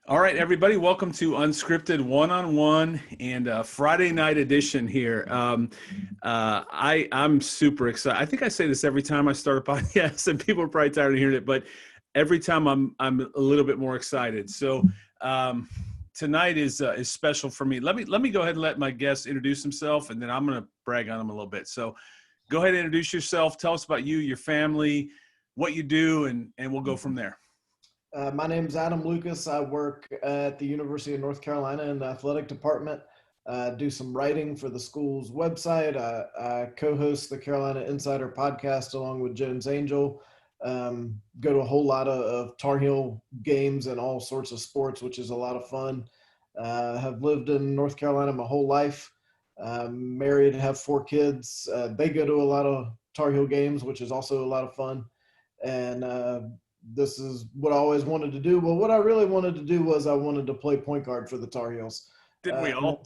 All right, everybody, welcome to Unscripted One-on-One and Friday night edition here. I'm super excited. I think I say this every time I start a podcast, and people are probably tired of hearing it, but every time I'm a little bit more excited. So tonight is special for me. Let me go ahead and let my guest introduce himself, and then I'm going to brag on him a little bit. So go ahead and introduce yourself. Tell us about you, your family, what you do, and we'll go from there. My name is Adam Lucas. I work at the University of North Carolina in the athletic department. Do some writing for the school's website. I co-host the Carolina Insider podcast along with Jones Angel. Go to a whole lot of Tar Heel games and all sorts of sports, which is a lot of fun. Have lived in North Carolina my whole life. Married, have 4 kids. They go to a lot of Tar Heel games, which is also a lot of fun. And this is what I always wanted to do. Well, what I really wanted to do was I wanted to play point guard for the Tar Heels. Didn't we all?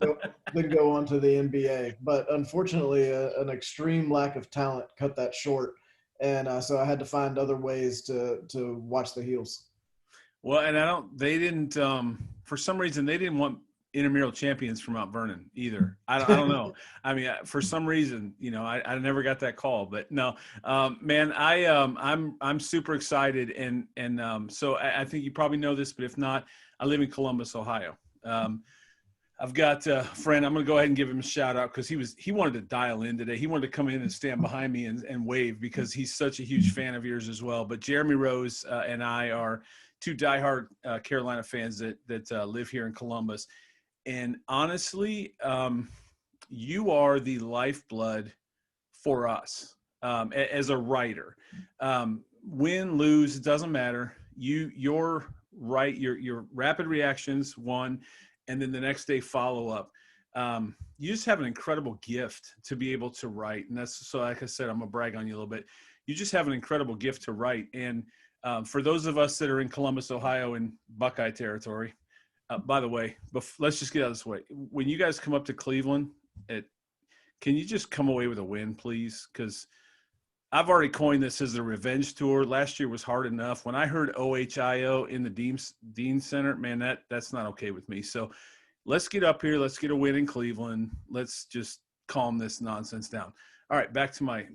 Then go on to the NBA. But unfortunately, an extreme lack of talent cut that short. And so I had to find other ways to watch the Heels. Well, and they didn't, for some reason, they didn't want intramural champions from Mount Vernon either. I don't know. I mean, for some reason, I never got that call, but no, man, I'm super excited. And so I think you probably know this, but if not, I live in Columbus, Ohio. I've got a friend. I'm going to go ahead and give him a shout out because he wanted to dial in today. He wanted to come in and stand behind me and wave because he's such a huge fan of yours as well. But Jeremy Rose and I are 2 diehard Carolina fans that live here in Columbus. And honestly, you are the lifeblood for us as a writer. Win, lose, it doesn't matter. You're right. Your rapid reactions, one, and then the next day follow up. You just have an incredible gift to be able to write. And that's so, like I said, I'm gonna brag on you a little bit. You just have an incredible gift to write. And for those of us that are in Columbus, Ohio, in Buckeye territory, by the way, let's just get out of this way. When you guys come up to Cleveland, can you just come away with a win, please? Because I've already coined this as the revenge tour. Last year was hard enough. When I heard OHIO in the Dean Center, man, that's not okay with me. So let's get up here. Let's get a win in Cleveland. Let's just calm this nonsense down. All right, back to my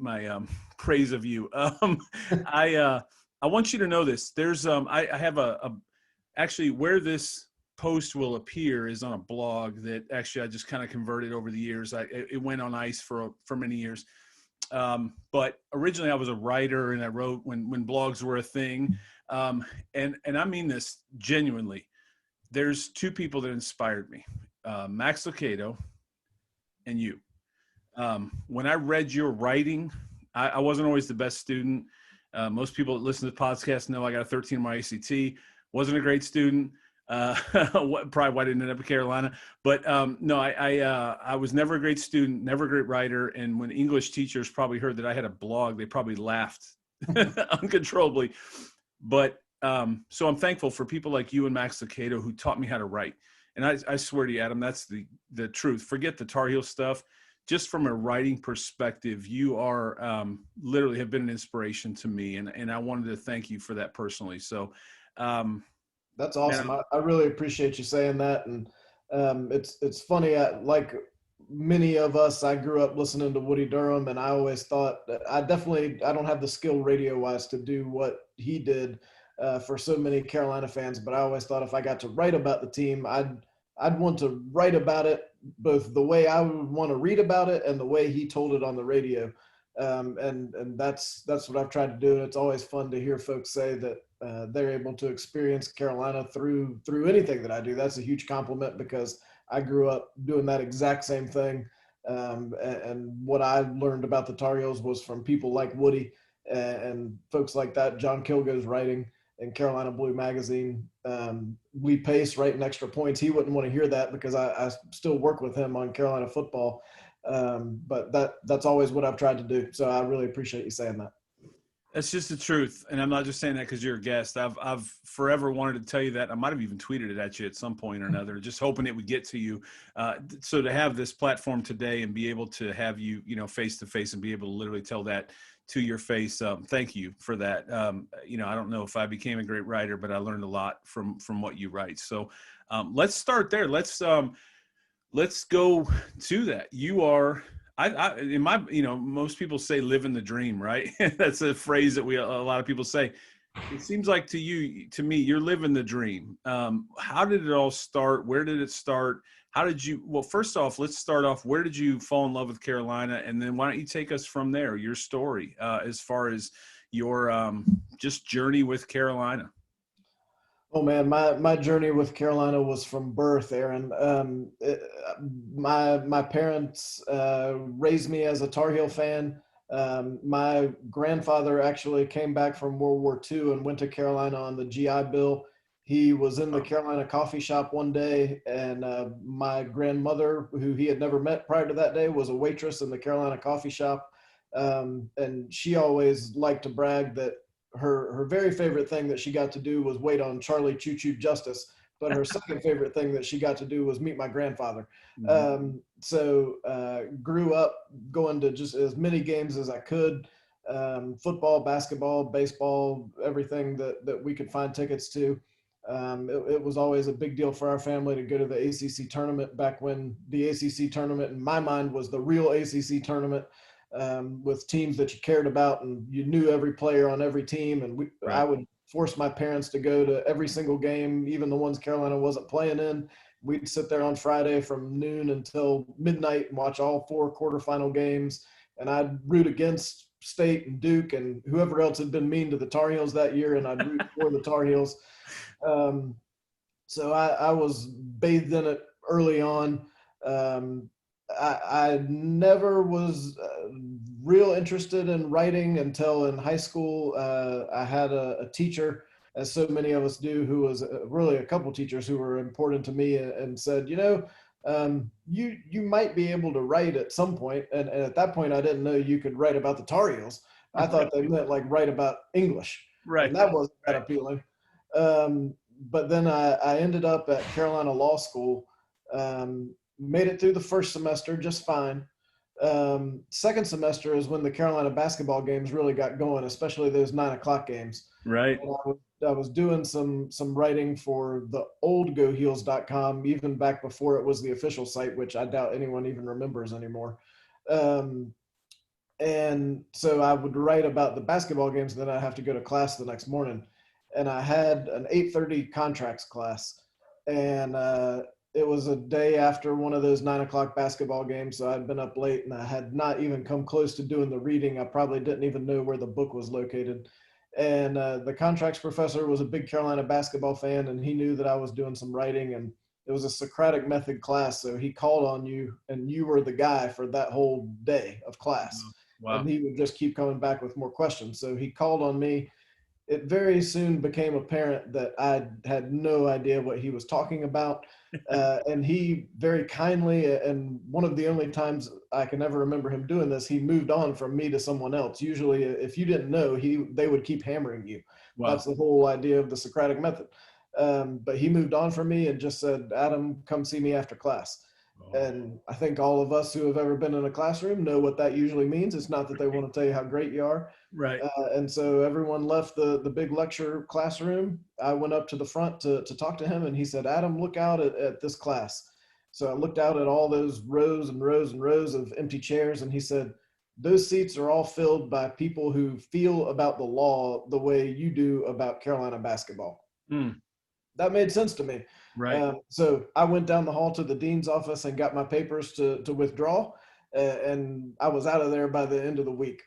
praise of you. I want you to know this. There's I have actually where this post will appear is on a blog that actually I just kind of converted over the years. It went on ice for many years. But originally I was a writer and I wrote when blogs were a thing. And I mean this genuinely. There's 2 people that inspired me, Max Lucado and you. When I read your writing, I wasn't always the best student. Most people that listen to the podcast know I got a 13 on my ACT. Wasn't a great student. Probably why I didn't end up in Carolina, but no, I was never a great student, never a great writer. And when English teachers probably heard that I had a blog, they probably laughed uncontrollably. But so I'm thankful for people like you and Max Lucado who taught me how to write. And I swear to you, Adam, that's the truth. Forget the Tar Heel stuff. Just from a writing perspective, you are literally have been an inspiration to me, and I wanted to thank you for that personally. So. That's awesome. I really appreciate you saying that. And it's funny, like many of us, I grew up listening to Woody Durham, and I always thought that I don't have the skill radio-wise to do what he did for so many Carolina fans, but I always thought if I got to write about the team, I'd want to write about it both the way I would want to read about it and the way he told it on the radio. And that's what I've tried to do. And it's always fun to hear folks say that they're able to experience Carolina through anything that I do. That's a huge compliment because I grew up doing that exact same thing. And what I learned about the Tar Heels was from people like Woody and folks like that. John Kilgo's writing in Carolina Blue Magazine. Lee Pace writing extra points. He wouldn't want to hear that because I still work with him on Carolina football. But that's always what I've tried to do. So I really appreciate you saying that. That's just the truth. And I'm not just saying that because you're a guest. I've forever wanted to tell you that. I might have even tweeted it at you at some point or another, just hoping it would get to you. So to have this platform today and be able to have you, face to face and be able to literally tell that to your face. Thank you for that. I don't know if I became a great writer, but I learned a lot from what you write. So let's start there. Let's go to that. You are, in my, most people say living the dream, right? That's a phrase that a lot of people say. It seems like to me, you're living the dream. How did it all start? Where did it start? Well, first off, let's start off. Where did you fall in love with Carolina? And then why don't you take us from there, your story, as far as your just journey with Carolina? Oh man, my journey with Carolina was from birth, Aaron. My parents raised me as a Tar Heel fan. My grandfather actually came back from World War II and went to Carolina on the GI Bill. He was in the Carolina coffee shop one day, and my grandmother, who he had never met prior to that day, was a waitress in the Carolina coffee shop. And she always liked to brag that her very favorite thing that she got to do was wait on Charlie Choo Choo Justice, but her second favorite thing that she got to do was meet my grandfather. So grew up going to just as many games as I could, football, basketball, baseball, everything that we could find tickets to. It was always a big deal for our family to go to the ACC tournament back when the ACC tournament, in my mind, was the real ACC tournament. With teams that you cared about and you knew every player on every team. And Right. I would force my parents to go to every single game, even the ones Carolina wasn't playing in. We'd sit there on Friday from noon until midnight and watch all 4 quarterfinal games. And I'd root against State and Duke and whoever else had been mean to the Tar Heels that year. And I'd root for the Tar Heels. So I was bathed in it early on. I never was real interested in writing until in high school. I had a teacher, as so many of us do, who was really a couple teachers who were important to me and said, you might be able to write at some point. And at that point, I didn't know you could write about the Tar Heels. I thought they meant like write about English. Right. And that wasn't that appealing. But then I ended up at Carolina Law School. Made it through the first semester just fine. Second semester is when the Carolina basketball games really got going, especially those 9:00 games. Right. I was doing some writing for the old GoHeels.com, even back before it was the official site, which I doubt anyone even remembers anymore. And so I would write about the basketball games, and then I'd have to go to class the next morning. And I had an 8:30 contracts class. And it was a day after one of those 9:00 basketball games. So I'd been up late and I had not even come close to doing the reading. I probably didn't even know where the book was located. And the contracts professor was a big Carolina basketball fan, and he knew that I was doing some writing, and it was a Socratic method class. So he called on you, and you were the guy for that whole day of class. Wow. And he would just keep coming back with more questions. So he called on me. It very soon became apparent that I had no idea what he was talking about. And he very kindly, and one of the only times I can ever remember him doing this, he moved on from me to someone else. Usually, if you didn't know, they would keep hammering you. Wow. That's the whole idea of the Socratic method. But he moved on from me and just said, Adam, come see me after class. And I think all of us who have ever been in a classroom know what that usually means. It's not that they want to tell you how great you are. Right. And so everyone left the big lecture classroom. I went up to the front to talk to him, and he said, Adam, look out at this class. So I looked out at all those rows and rows and rows of empty chairs, and he said, those seats are all filled by people who feel about the law the way you do about Carolina basketball. That made sense to me. Right. So I went down the hall to the dean's office and got my papers to withdraw, and I was out of there by the end of the week.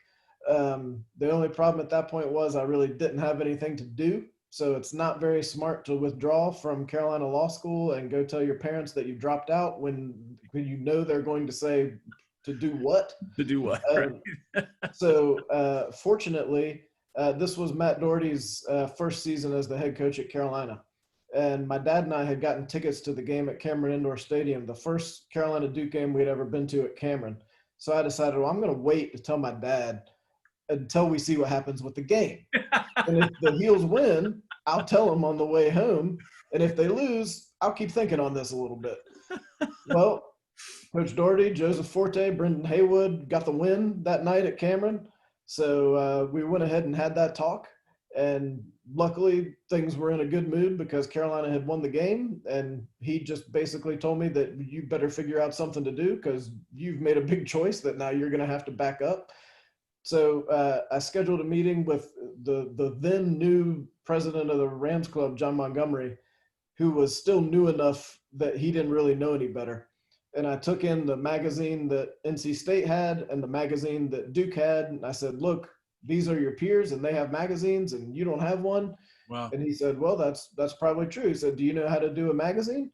The only problem at that point was I really didn't have anything to do. So it's not very smart to withdraw from Carolina Law School and go tell your parents that you dropped out when you know they're going to say to do what? To do what? So fortunately, this was Matt Doherty's first season as the head coach at Carolina. And my dad and I had gotten tickets to the game at Cameron Indoor Stadium, the first Carolina Duke game we'd ever been to at Cameron. So I decided, well, I'm going to wait to tell my dad until we see what happens with the game. And if the Heels win, I'll tell them on the way home. And if they lose, I'll keep thinking on this a little bit. Well, Coach Doherty, Joseph Forte, Brendan Haywood got the win that night at Cameron. So we went ahead and had that talk. And luckily, things were in a good mood because Carolina had won the game. And he just basically told me that you better figure out something to do because you've made a big choice that now you're going to have to back up. So I scheduled a meeting with the then new president of the Rams club, John Montgomery, who was still new enough that he didn't really know any better. And I took in the magazine that NC State had and the magazine that Duke had. And I said, look, these are your peers and they have magazines and you don't have one. Wow. And he said, well, that's probably true. He said, do you know how to do a magazine?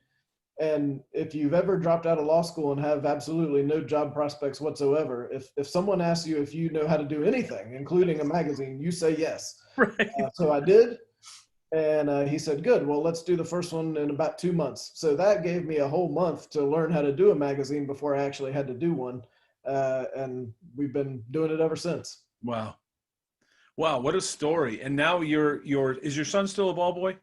And if you've ever dropped out of law school and have absolutely no job prospects whatsoever, if someone asks you if you know how to do anything, including a magazine, you say yes. Right. So I did. And he said, good, well, let's do the first one in about 2 months. So that gave me a whole month to learn how to do a magazine before I actually had to do one. And we've been doing it ever since. Wow. Wow. What a story. And now is your son still a ball boy?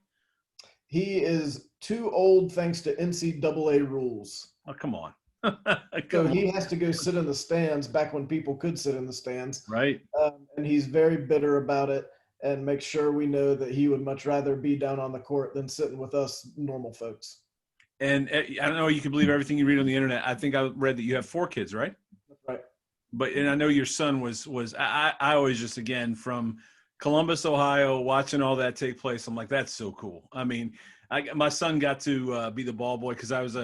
He is too old thanks to NCAA rules. Oh, come on. So he has to go sit in the stands back when people could sit in the stands. Right. And he's very bitter about it and makes sure we know that he would much rather be down on the court than sitting with us normal folks. And I don't know, you can believe everything you read on the internet. I think I read that you have 4 kids, right? That's right. And I know your son was I always just, again, from Columbus, Ohio, watching all that take place, I'm like, that's so cool. I mean, my son got to be the ball boy because I was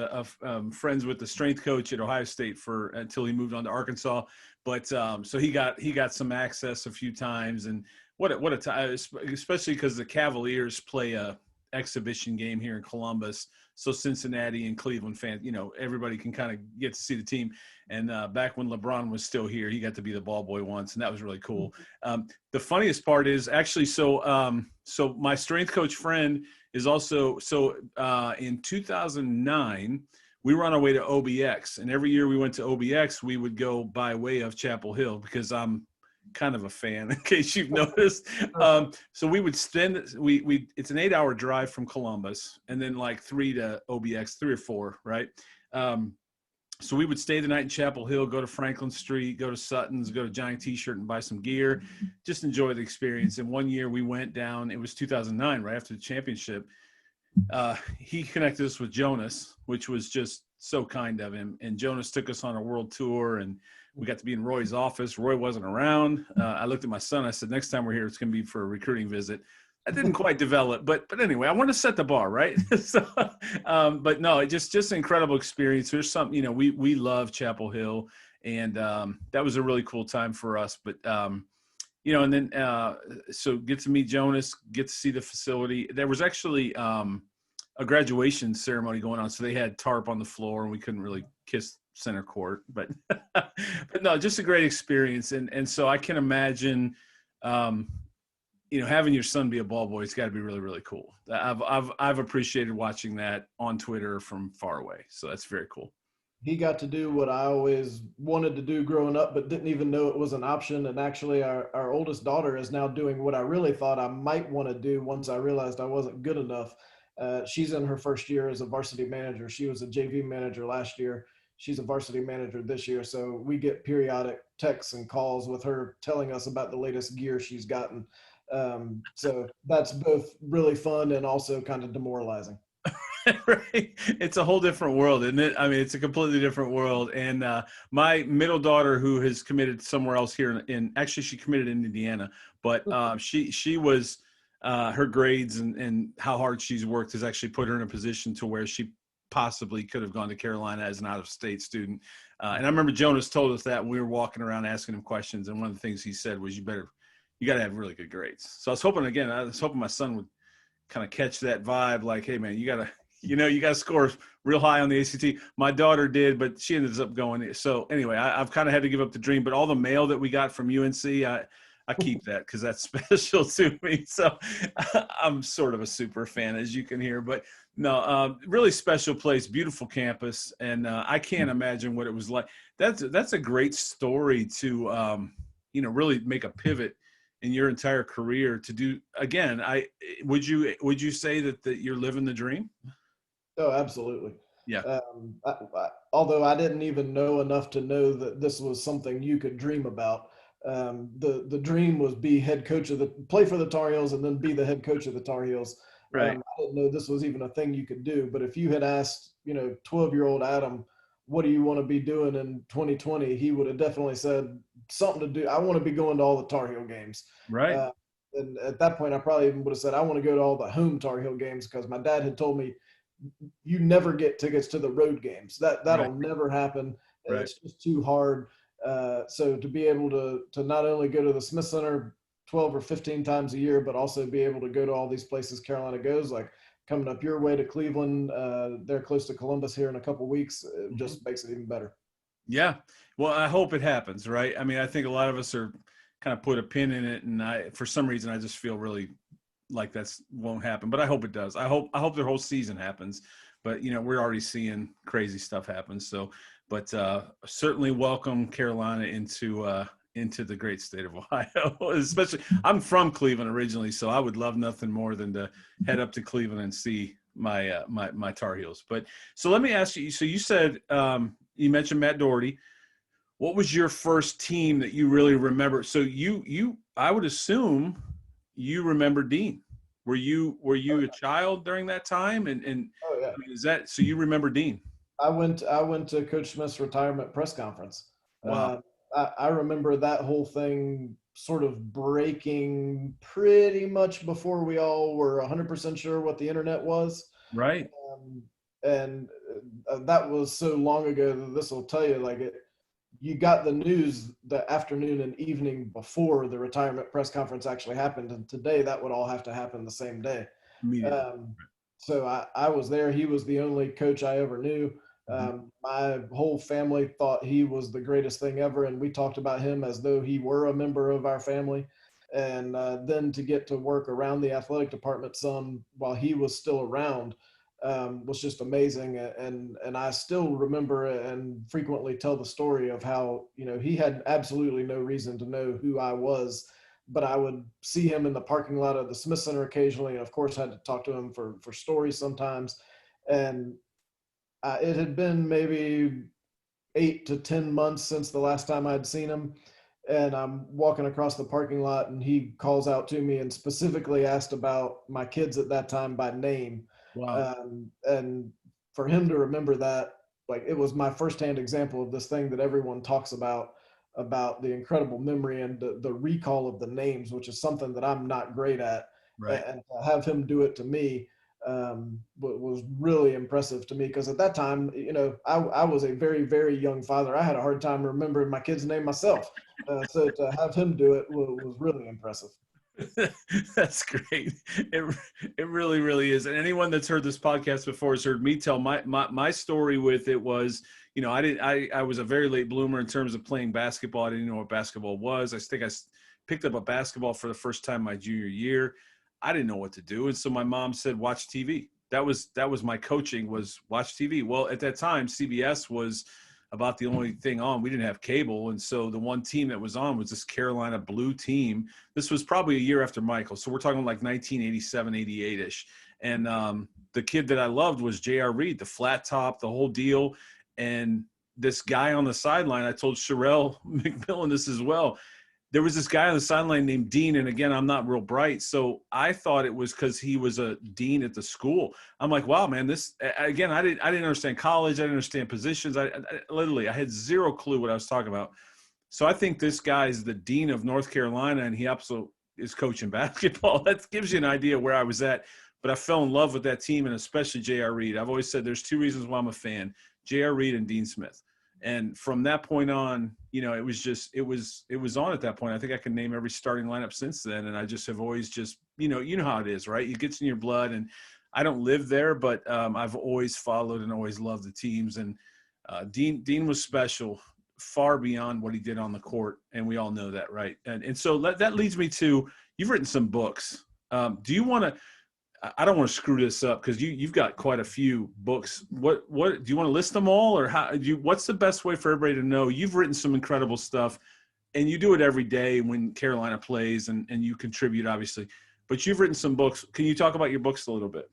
friends with the strength coach at Ohio State until he moved on to Arkansas. But so he got some access a few times, and what a time, especially because the Cavaliers play a exhibition game here in Columbus. So Cincinnati and Cleveland fans, everybody can kind of get to see the team. And back when LeBron was still here, he got to be the ball boy once, and that was really cool. The funniest part is actually, so my strength coach friend is also, in 2009, we were on our way to OBX, and every year we went to OBX, we would go by way of Chapel Hill because I'm kind of a fan, in case you've noticed. So we would spend, it's an 8-hour drive from Columbus, and then like 3 to OBX, 3 or 4, right? So we would stay the night in Chapel Hill, go to Franklin Street, go to Sutton's, go to Giant T-shirt and buy some gear, just enjoy the experience. And one year we went down, it was 2009, right after the championship. He connected us with Jonas, which was just so kind of him. And Jonas took us on a world tour, and we got to be in Roy's office. Roy wasn't around. I looked at my son. I said, next time we're here, it's going to be for a recruiting visit. That didn't quite develop, but anyway, I want to set the bar, right? So, but no, it just an incredible experience. There's something, we love Chapel Hill, and that was a really cool time for us. But and then so get to meet Jonas, get to see the facility. There was actually a graduation ceremony going on, so they had tarp on the floor, and we couldn't really kiss center court, but no, just a great experience. And so I can imagine, having your son be a ball boy, it's got to be really, really cool. I've appreciated watching that on Twitter from far away. So that's very cool. He got to do what I always wanted to do growing up, but didn't even know it was an option. And actually our oldest daughter is now doing what I really thought I might want to do once I realized I wasn't good enough. She's in her first year as a varsity manager. She was a JV manager last year. She's a varsity manager this year. So we get periodic texts and calls with her telling us about the latest gear she's gotten. So that's both really fun and also kind of demoralizing. Right. It's a whole different world, isn't it? I mean, it's a completely different world. And my middle daughter, who has committed somewhere else here actually she committed in Indiana, but she was, her grades and how hard she's worked has actually put her in a position to where she possibly could have gone to Carolina as an out-of-state student. And I remember Jonas told us that when we were walking around asking him questions. And one of the things he said was, you got to have really good grades. So I was hoping my son would kind of catch that vibe. Like, hey man, you got to score real high on the ACT. My daughter did, but she ended up going. So anyway, I've kind of had to give up the dream, but all the mail that we got from UNC, I keep that because that's special to me. So I'm sort of a super fan, as you can hear, but no, really special place, beautiful campus. And I can't imagine what it was like. That's a great story to, really make a pivot in your entire career to do. Again, would you say that you're living the dream? Oh, absolutely. Yeah. Although I didn't even know enough to know that this was something you could dream about. The dream was play for the Tar Heels and then be the head coach of the Tar Heels. Right. I didn't know this was even a thing you could do, but if you had asked, 12-year-old Adam, what do you want to be doing in 2020? He would have definitely said something to do. I want to be going to all the Tar Heel games. Right. And at that point, I probably even would have said, I want to go to all the home Tar Heel games, because my dad had told me, you never get tickets to the road games. That'll Right. never happen. Right. It's just too hard. So to be able to not only go to the Smith Center 12 or 15 times a year, but also be able to go to all these places Carolina goes, like coming up your way to Cleveland, they're close to Columbus here in a couple weeks, it just makes it even better. Yeah. Well, I hope it happens, right? I mean, I think a lot of us are kind of put a pin in it, and for some reason, I just feel really like that's won't happen, but I hope it does. I hope their whole season happens, but we're already seeing crazy stuff happen. So, but certainly welcome Carolina into the great state of Ohio. Especially, I'm from Cleveland originally, so I would love nothing more than to head up to Cleveland and see my Tar Heels. But so let me ask you. So you said you mentioned Matt Doherty. What was your first team that you really remember? So I would assume you remember Dean. Were you a child during that time? And Oh yeah. I mean, is that so? You remember Dean? I went to Coach Smith's retirement press conference. Wow. I remember that whole thing sort of breaking pretty much before we all were 100% sure what the internet was. Right. And that was so long ago that this will tell you, like, you got the news the afternoon and evening before the retirement press conference actually happened. And today that would all have to happen the same day. Immediately. So I was there. He was the only coach I ever knew. My whole family thought he was the greatest thing ever, and we talked about him as though he were a member of our family. And then to get to work around the athletic department some while he was still around was just amazing. And I still remember and frequently tell the story of how he had absolutely no reason to know who I was, but I would see him in the parking lot of the Smith Center occasionally, and of course had to talk to him for stories sometimes. And it had been maybe 8 to 10 months since the last time I'd seen him. And I'm walking across the parking lot, and he calls out to me and specifically asked about my kids at that time by name. Wow. And for him to remember that, like, it was my firsthand example of this thing that everyone talks about the incredible memory and the recall of the names, which is something that I'm not great at. Right. And to have him do it to me was really impressive to me, because at that time, I was a very, very young father. I had a hard time remembering my kid's name myself. So to have him do it was really impressive. That's great. It really, really is. And anyone that's heard this podcast before has heard me tell my story with it was, I was a very late bloomer in terms of playing basketball. I didn't know what basketball was. I think I picked up a basketball for the first time my junior year. I didn't know what to do. And so my mom said, watch TV. That was my coaching, was watch TV. Well, at that time, CBS was about the only thing on. We didn't have cable. And so the one team that was on was this Carolina Blue team. This was probably a year after Michael. So we're talking like 1987, 88-ish. And the kid that I loved was J.R. Reed, the flat top, the whole deal. And this guy on the sideline, I told Sherelle McMillan this as well. There was this guy on the sideline named Dean. And again, I'm not real bright. So I thought it was because he was a dean at the school. I'm like, wow, man, this, again, I didn't understand college. I didn't understand positions. I literally had zero clue what I was talking about. So I think this guy is the dean of North Carolina, and he also is coaching basketball. That gives you an idea where I was at. But I fell in love with that team, and especially J.R. Reed. I've always said there's two reasons why I'm a fan: J.R. Reed and Dean Smith. And from that point on, it was on at that point. I think I can name every starting lineup since then. And I just have always just, you know how it is, right? It gets in your blood. And I don't live there, but I've always followed and always loved the teams. And Dean was special, far beyond what he did on the court. And we all know that, right? And so that leads me to, you've written some books. Do you want to, I don't want to screw this up because you've got quite a few books. What do you want to list them all, or what's the best way for everybody to know? You've written some incredible stuff, and you do it every day when Carolina plays, and you contribute, obviously. But you've written some books. Can you talk about your books a little bit?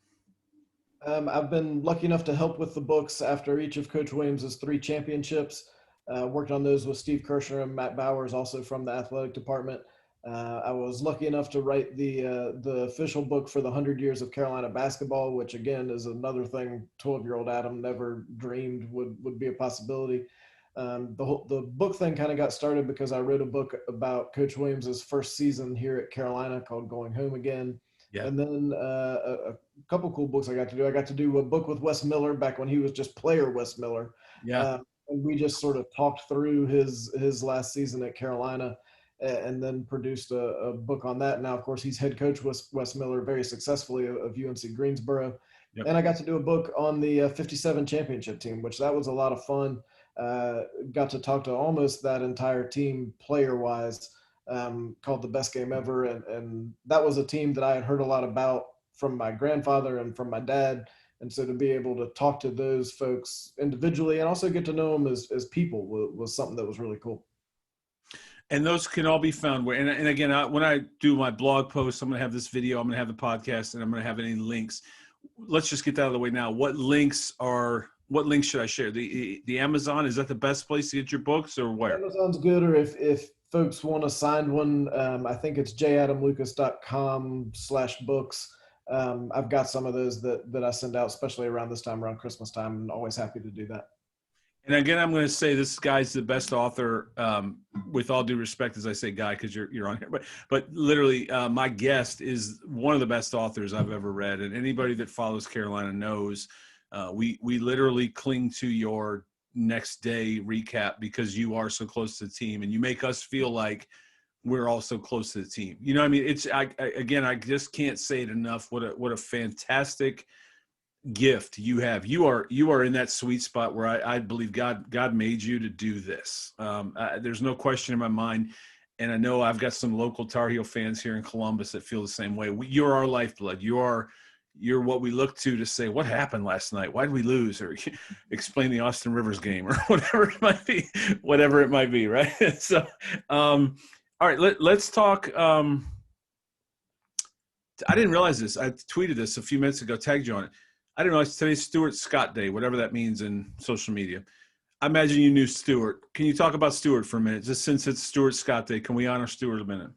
I've been lucky enough to help with the books after each of Coach Williams's 3 championships. Worked on those with Steve Kirshner and Matt Bowers, also from the athletic department. I was lucky enough to write the official book for the 100 Years of Carolina Basketball, which again is another thing 12-year-old Adam never dreamed would be a possibility. The book thing kind of got started because I wrote a book about Coach Williams' first season here at Carolina called Going Home Again. Yeah. And then a couple cool books I got to do. I got to do a book with Wes Miller back when he was just player Wes Miller. Yeah. And we just sort of talked through his last season at Carolina, and then produced a book on that. Now, of course, he's head coach Wes Miller very successfully of UNC Greensboro. Yep. And I got to do a book on the 57 championship team, which that was a lot of fun. Got to talk to almost that entire team player-wise, called The Best Game Ever. And that was a team that I had heard a lot about from my grandfather and from my dad. And so to be able to talk to those folks individually and also get to know them as people was something that was really cool. And those can all be found where, and again, when I do my blog posts, I'm going to have this video, I'm going to have the podcast, and I'm going to have any links. Let's just get that out of the way now. What links should I share? The Amazon, is that the best place to get your books, or where? Amazon's good, or if folks want to sign one, I think it's jadamlucas.com/books. I've got some of those that I send out, especially around this time, around Christmas time, and always happy to do that. And again, I'm going to say this guy's the best author, with all due respect, as I say guy, because you're on here, but literally my guest is one of the best authors I've ever read. And anybody that follows Carolina knows we literally cling to your next day recap because you are so close to the team and you make us feel like we're all so close to the team. You know what I mean? I just can't say it enough. What a fantastic gift you have. You are in that sweet spot where I believe God made you to do this. There's no question in my mind. And I know I've got some local Tar Heel fans here in Columbus that feel the same way. You're our lifeblood. You're what we look to say, what happened last night? Why did we lose? Or explain the Austin Rivers game or whatever it might be. Right. So, all right, let's talk. I didn't realize this. I tweeted this a few minutes ago, tagged you on it. I didn't realize today's Stuart Scott Day, whatever that means in social media. I imagine you knew Stuart. Can you talk about Stuart for a minute? Just since it's Stuart Scott Day, can we honor Stuart a minute?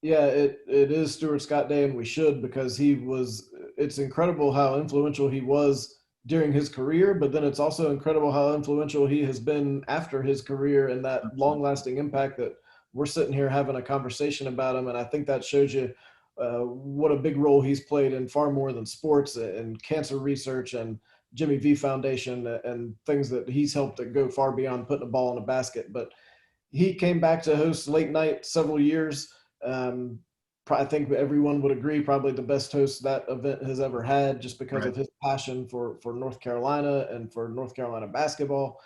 Yeah, it is Stuart Scott Day, and we should, because it's incredible how influential he was during his career, but then it's also incredible how influential he has been after his career and that long-lasting impact that we're sitting here having a conversation about him. And I think that shows you what a big role he's played in far more than sports and cancer research and Jimmy V Foundation and things that he's helped that go far beyond putting a ball in a basket. But he came back to host late night several years. I think everyone would agree, probably the best host that event has ever had, just because of his passion for North Carolina and for North Carolina basketball.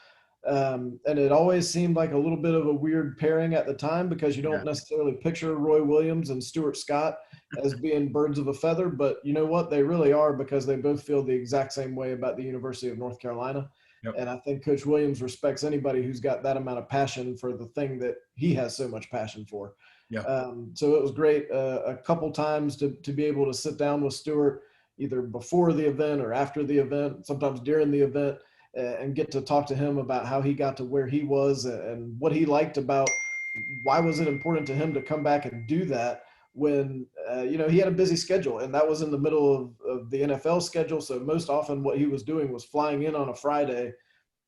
And it always seemed like a little bit of a weird pairing at the time because you don't necessarily picture Roy Williams and Stuart Scott as being birds of a feather, but you know what? They really are, because they both feel the exact same way about the University of North Carolina. Yep. And I think Coach Williams respects anybody who's got that amount of passion for the thing that he has so much passion for. Yeah. So it was great a couple times to be able to sit down with Stuart either before the event or after the event, sometimes during the event, and get to talk to him about how he got to where he was and what he liked about why was it important to him to come back and do that when, he had a busy schedule, and that was in the middle of the NFL schedule. So most often what he was doing was flying in on a Friday,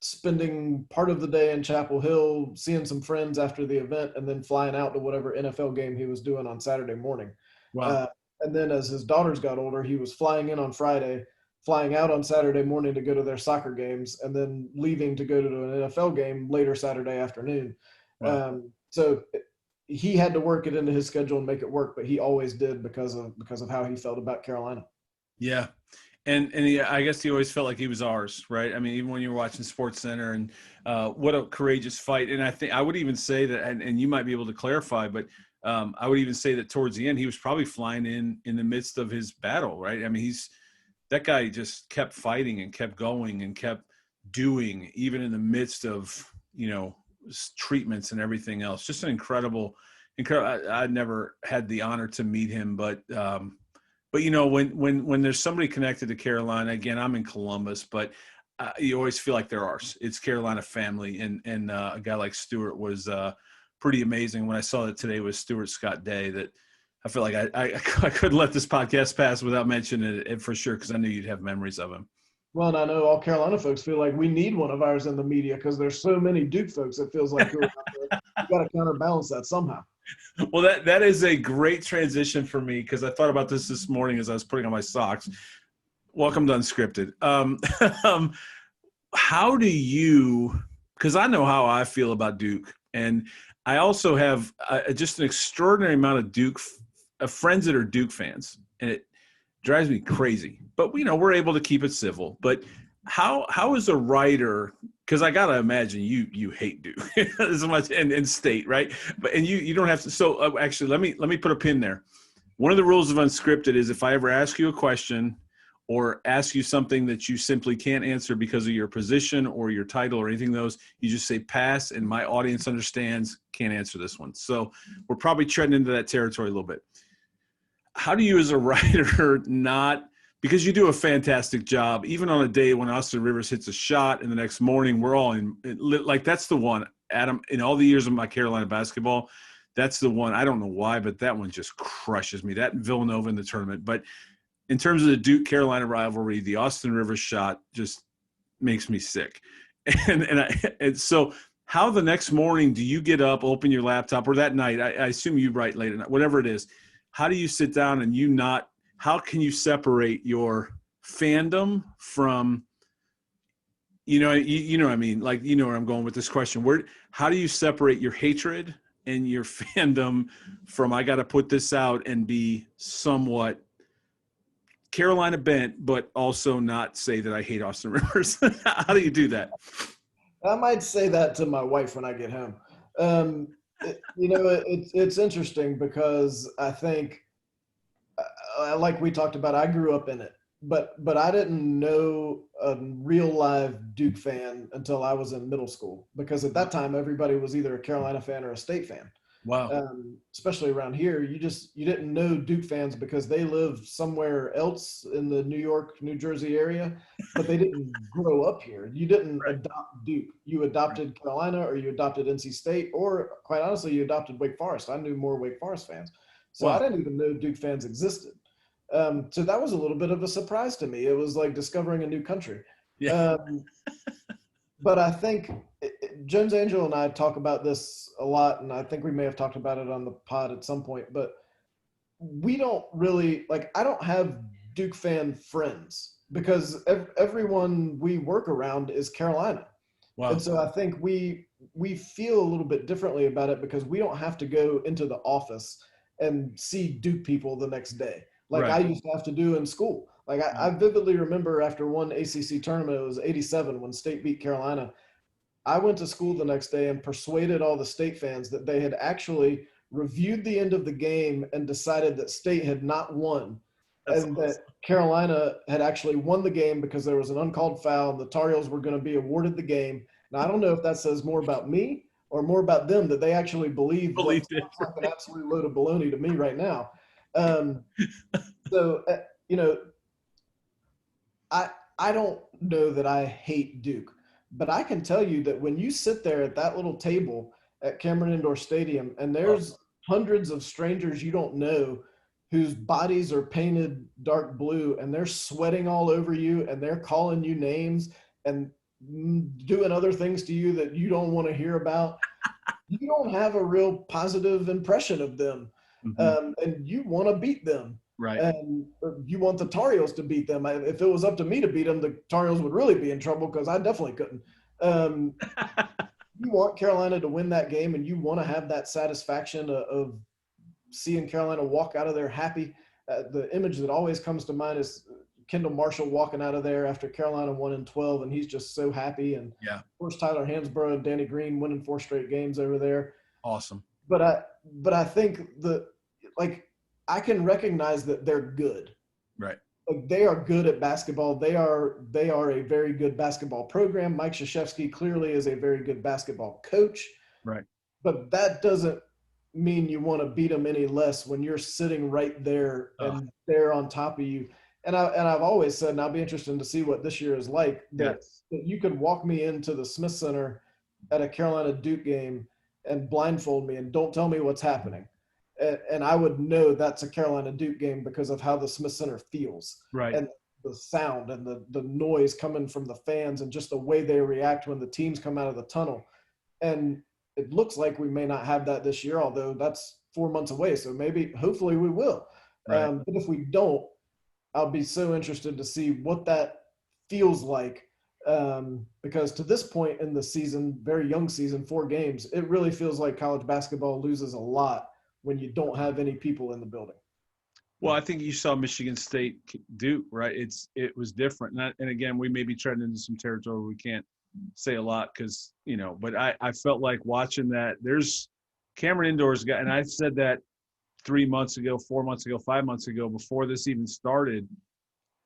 spending part of the day in Chapel Hill, seeing some friends after the event, and then flying out to whatever NFL game he was doing on Saturday morning. Wow. And then as his daughters got older, he was flying in on Friday, flying out on Saturday morning to go to their soccer games, and then leaving to go to an NFL game later Saturday afternoon. Wow. So he had to work it into his schedule and make it work, but he always did because of how he felt about Carolina. Yeah. And I guess he always felt like he was ours, right? I mean, even when you were watching SportsCenter, and what a courageous fight. And I think I would even say that, and you might be able to clarify, but I would even say that towards the end, he was probably flying in the midst of his battle, right? I mean, that guy just kept fighting and kept going and kept doing, even in the midst of, treatments and everything else. Just an incredible. I never had the honor to meet him, but when there's somebody connected to Carolina, again, I'm in Columbus, but you always feel like they're ours. It's Carolina family, and a guy like Stewart was pretty amazing. When I saw that today was Stuart Scott Day, that I feel like I couldn't let this podcast pass without mentioning it for sure, because I knew you'd have memories of him. Well, and I know all Carolina folks feel like we need one of ours in the media because there's so many Duke folks. It feels like who are out there. You got to counterbalance that somehow. Well, that is a great transition for me, because I thought about this morning as I was putting on my socks. Welcome to Unscripted. How do you, because I know how I feel about Duke, and I also have just an extraordinary amount of Duke friends that are Duke fans, and it drives me crazy. But we're able to keep it civil. But how is a writer? Because I gotta imagine you hate Duke as much and State, right? But you don't have to. So actually, let me put a pin there. One of the rules of Unscripted is if I ever ask you a question or ask you something that you simply can't answer because of your position or your title or anything of those, you just say pass, and my audience understands, can't answer this one. So we're probably treading into that territory a little bit. How do you as a writer not, because you do a fantastic job, even on a day when Austin Rivers hits a shot and the next morning we're all like, that's the one, Adam, in all the years of my Carolina basketball, that's the one. I don't know why, but that one just crushes me. That and Villanova in the tournament. But in terms of the Duke-Carolina rivalry, the Austin Rivers shot just makes me sick. And so how the next morning do you get up, open your laptop, or that night, I assume you write late at night, whatever it is, how do you sit down and how can you separate your fandom from, you know what I mean? Like, you know where I'm going with this question. How do you separate your hatred and your fandom from, I got to put this out and be somewhat Carolina bent, but also not say that I hate Austin Rivers? How do you do that? I might say that to my wife when I get home. It's interesting because I think, like we talked about, I grew up in it, but I didn't know a real live Duke fan until I was in middle school, because at that time everybody was either a Carolina fan or a State fan. Wow. Especially around here, you didn't know Duke fans because they lived somewhere else in the New York, New Jersey area, but they didn't grow up here. You didn't adopt Duke. You adopted Carolina, or you adopted NC State, or quite honestly, you adopted Wake Forest. I knew more Wake Forest fans. So I didn't even know Duke fans existed. So that was a little bit of a surprise to me. It was like discovering a new country. Yeah. But I think Jones Angel and I talk about this a lot, and I think we may have talked about it on the pod at some point, but we don't really, I don't have Duke fan friends because everyone we work around is Carolina. Wow. And so I think we feel a little bit differently about it because we don't have to go into the office and see Duke people the next day like I used to have to do in school. Like I vividly remember after one ACC tournament, it was 87 when State beat Carolina. I went to school the next day and persuaded all the State fans that they had actually reviewed the end of the game and decided that State had not won. That's and awesome. That Carolina had actually won the game because there was an uncalled foul and the Tar Heels were going to be awarded the game. Now, I don't know if that says more about me or more about them that they actually believe that. It's like an absolute load of baloney to me right now. I don't know that I hate Duke, but I can tell you that when you sit there at that little table at Cameron Indoor Stadium and there's hundreds of strangers you don't know whose bodies are painted dark blue and they're sweating all over you and they're calling you names and doing other things to you that you don't want to hear about, you don't have a real positive impression of them. And you want to beat them. Right. And you want the Tar Heels to beat them. If it was up to me to beat them, the Tar Heels would really be in trouble because I definitely couldn't. You want Carolina to win that game, and you want to have that satisfaction of seeing Carolina walk out of there happy. The image that always comes to mind is Kendall Marshall walking out of there after Carolina won in 12, and he's just so happy. And of course, Tyler Hansbrough and Danny Green winning 4 straight games over there. Awesome. But I think I can recognize that they're good. Right. Like they are good at basketball. They are a very good basketball program. Mike Krzyzewski clearly is a very good basketball coach. Right. But that doesn't mean you want to beat them any less when you're sitting right there and they're on top of you. I've always said, and I'll be interested to see what this year is like, Yes. that you could walk me into the Smith Center at a Carolina Duke game and blindfold me and don't tell me what's happening. And I would know that's a Carolina Duke game because of how the Smith Center feels. Right. And the sound and the noise coming from the fans and just the way they react when the teams come out of the tunnel. And it looks like we may not have that this year, although that's 4 months away. So maybe, hopefully we will. Right. But if we don't, I'll be so interested to see what that feels like. Because to this point in the season, very young season, 4 games, it really feels like college basketball loses a lot when you don't have any people in the building. Well, I think you saw Michigan State Duke, right? It was different. And again, we may be treading into some territory we can't say a lot because, but I felt like watching that. There's Cameron Indoors and I said that 3 months ago, 4 months ago, 5 months ago, before this even started.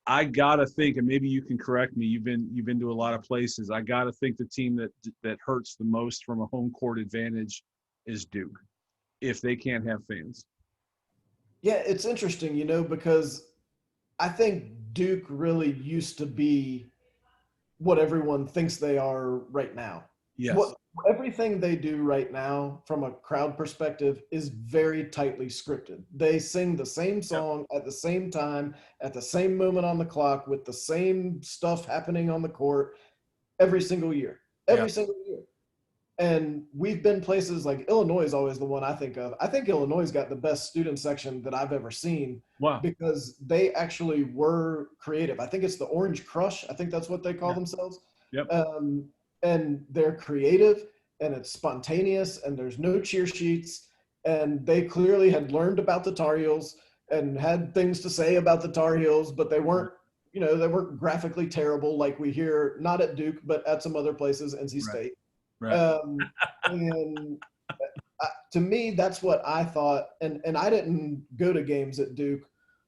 I gotta think, and maybe you can correct me. You've been to a lot of places. I gotta think the team that hurts the most from a home court advantage is Duke, if they can't have fans. Yeah, it's interesting, because I think Duke really used to be what everyone thinks they are right now. Yes. Everything they do right now from a crowd perspective is very tightly scripted. They sing the same song at the same time, at the same moment on the clock, with the same stuff happening on the court every single year. Every single year. And we've been places like Illinois is always the one I think of. I think Illinois got the best student section that I've ever seen. Wow. Because they actually were creative. I think it's the Orange Crush. I think that's what they call themselves. Yep. And they're creative and it's spontaneous and there's no cheer sheets. And they clearly had learned about the Tar Heels and had things to say about the Tar Heels, but they weren't, they weren't graphically terrible like we hear, not at Duke, but at some other places, NC State. Right. And to me, that's what I thought. And I didn't go to games at Duke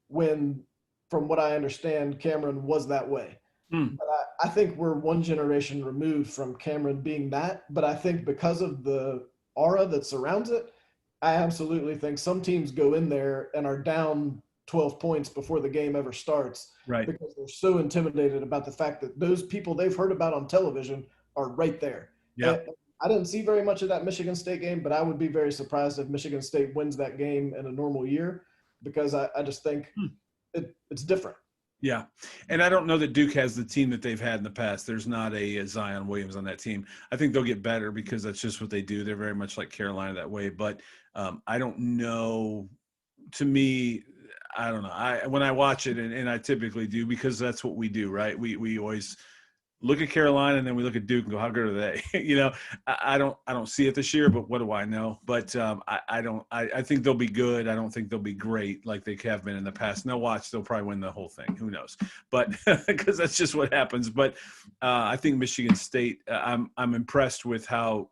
when, from what I understand, Cameron was that way. But I think we're one generation removed from Cameron being that. But I think because of the aura that surrounds it, I absolutely think some teams go in there and are down 12 points before the game ever starts. Right. Because they're so intimidated about the fact that those people they've heard about on television are right there. Yeah. And I didn't see very much of that Michigan State game, but I would be very surprised if Michigan State wins that game in a normal year because I just think it's different. Yeah. And I don't know that Duke has the team that they've had in the past. There's not a Zion Williams on that team. I think they'll get better because that's just what they do. They're very much like Carolina that way. But I don't know. To me, I don't know. When I watch it, and I typically do because that's what we do, right? We always – look at Carolina and then we look at Duke and go, how good are they? I don't see it this year, but what do I know? But I think they'll be good. I don't think they'll be great like they have been in the past. No, watch, they'll probably win the whole thing. Who knows? But because that's just what happens. But I think Michigan State, I'm impressed with how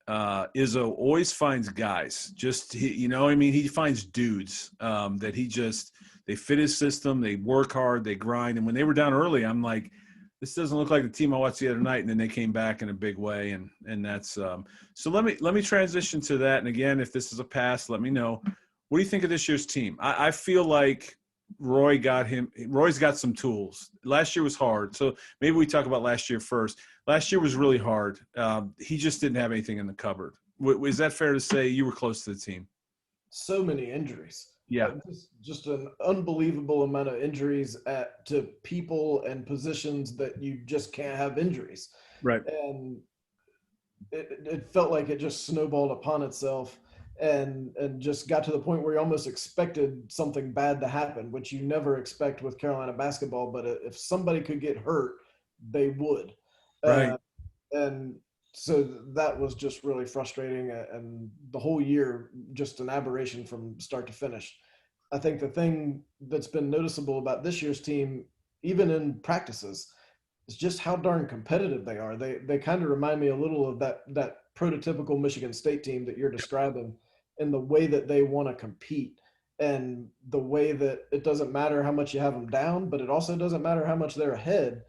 Izzo always finds guys. He finds dudes that they fit his system. They work hard. They grind. And when they were down early, I'm like, this doesn't look like the team I watched the other night, and then they came back in a big way, and that's so. Let me transition to that. And again, if this is a pass, let me know. What do you think of this year's team? I feel like Roy's got some tools. Last year was hard, so maybe we talk about last year first. Last year was really hard. He just didn't have anything in the cupboard. Is that fair to say? You were close to the team. So many injuries. Yeah. Just an unbelievable amount of injuries to people and positions that you just can't have injuries. Right. And it felt like it just snowballed upon itself and just got to the point where you almost expected something bad to happen, which you never expect with Carolina basketball. But if somebody could get hurt, they would. Right. And so that was just really frustrating, and the whole year just an aberration from start to finish. I think the thing that's been noticeable about this year's team, even in practices, is just how darn competitive they are. They kind of remind me a little of that prototypical Michigan State team that you're describing, in the way that they want to compete and the way that it doesn't matter how much you have them down, but it also doesn't matter how much they're ahead.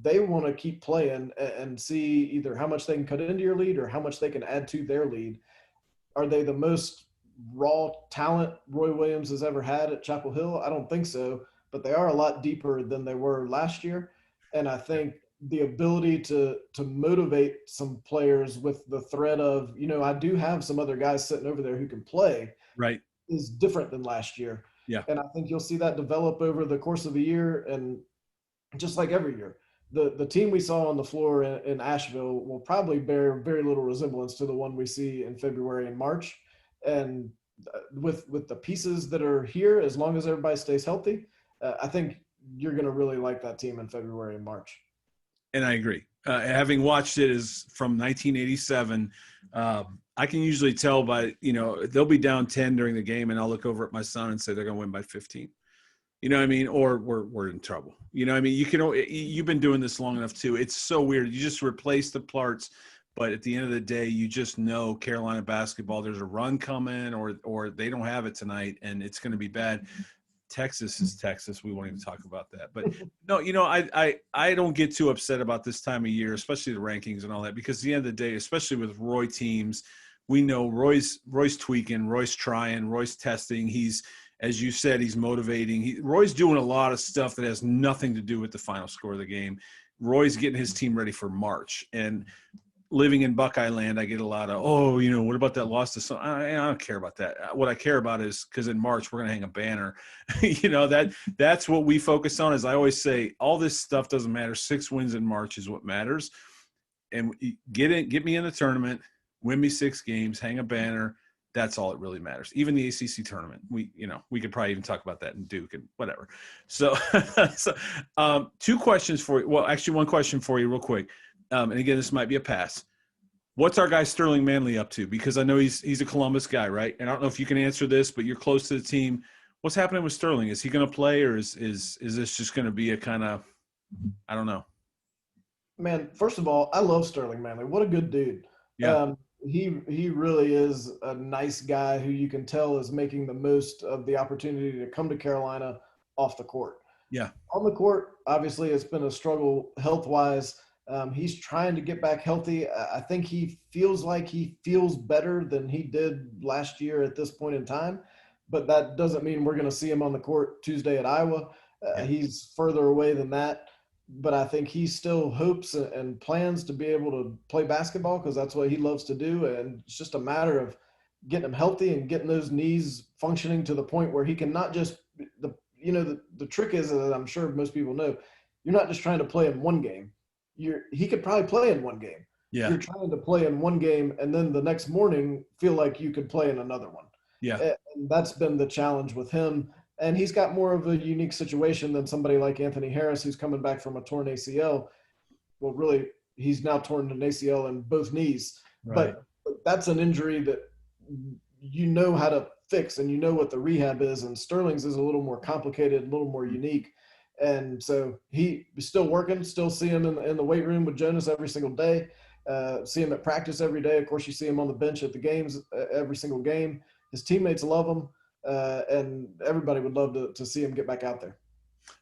They want to keep playing and see either how much they can cut into your lead or how much they can add to their lead. Are they the most raw talent Roy Williams has ever had at Chapel Hill? I don't think so, but they are a lot deeper than they were last year. And I think the ability to motivate some players with the threat of, I do have some other guys sitting over there who can play Right. is different than last year. Yeah. And I think you'll see that develop over the course of the year. And just like every year, the team we saw on the floor in Asheville will probably bear very little resemblance to the one we see in February and March. And with the pieces that are here, as long as everybody stays healthy, I think you're going to really like that team in February and March. And I agree. Having watched it is from 1987, I can usually tell by, they'll be down 10 during the game, and I'll look over at my son and say they're going to win by 15. You know what I mean? Or we're in trouble. You know what I mean? You've been doing this long enough too. It's so weird. You just replace the parts, but at the end of the day, you just know Carolina basketball, there's a run coming or they don't have it tonight and it's going to be bad. Texas is Texas. We won't even talk about that. But no, I don't get too upset about this time of year, especially the rankings and all that, because at the end of the day, especially with Roy teams, we know Roy's tweaking, Roy's trying, Roy's testing. He's, as you said, he's motivating. Roy's doing a lot of stuff that has nothing to do with the final score of the game. Roy's getting his team ready for March. And living in Buckeye land, I get a lot of, what about that loss to some? I don't care about that. What I care about is because in March we're going to hang a banner. That's what we focus on. As I always say, all this stuff doesn't matter. 6 wins in March is what matters. And get me in the tournament, win me 6 games, hang a banner. That's all that really matters. Even the ACC tournament, we could probably even talk about that in Duke and whatever. So, 2 questions for you. Well, actually, 1 question for you real quick. And again, this might be a pass. What's our guy Sterling Manley up to? Because I know he's a Columbus guy, right? And I don't know if you can answer this, but you're close to the team. What's happening with Sterling? Is he going to play, or is this just going to be a kind of, I don't know. Man, first of all, I love Sterling Manley. What a good dude. Yeah. He really is a nice guy who you can tell is making the most of the opportunity to come to Carolina off the court. Yeah. On the court, obviously, it's been a struggle health-wise. He's trying to get back healthy. I think he feels like he feels better than he did last year at this point in time, but that doesn't mean we're going to see him on the court Tuesday at Iowa. He's further away than that, but I think he still hopes and plans to be able to play basketball because that's what he loves to do, and it's just a matter of getting him healthy and getting those knees functioning to the point where he can not just the trick is, that I'm sure most people know, you're not just trying to play in one game. He could probably play in one game. Yeah. You're trying to play in one game and then the next morning feel like you could play in another one. Yeah. And that's been the challenge with him. And he's got more of a unique situation than somebody like Anthony Harris, who's coming back from a torn ACL. Well, really, he's now torn an ACL in both knees. Right. But that's an injury that you know how to fix and you know what the rehab is. And Sterling's is a little more complicated, a little more unique. And so he's still working, still see him in the weight room with Jonas every single day, see him at practice every day. Of course, you see him on the bench at the games every single game. His teammates love him, and everybody would love to see him get back out there.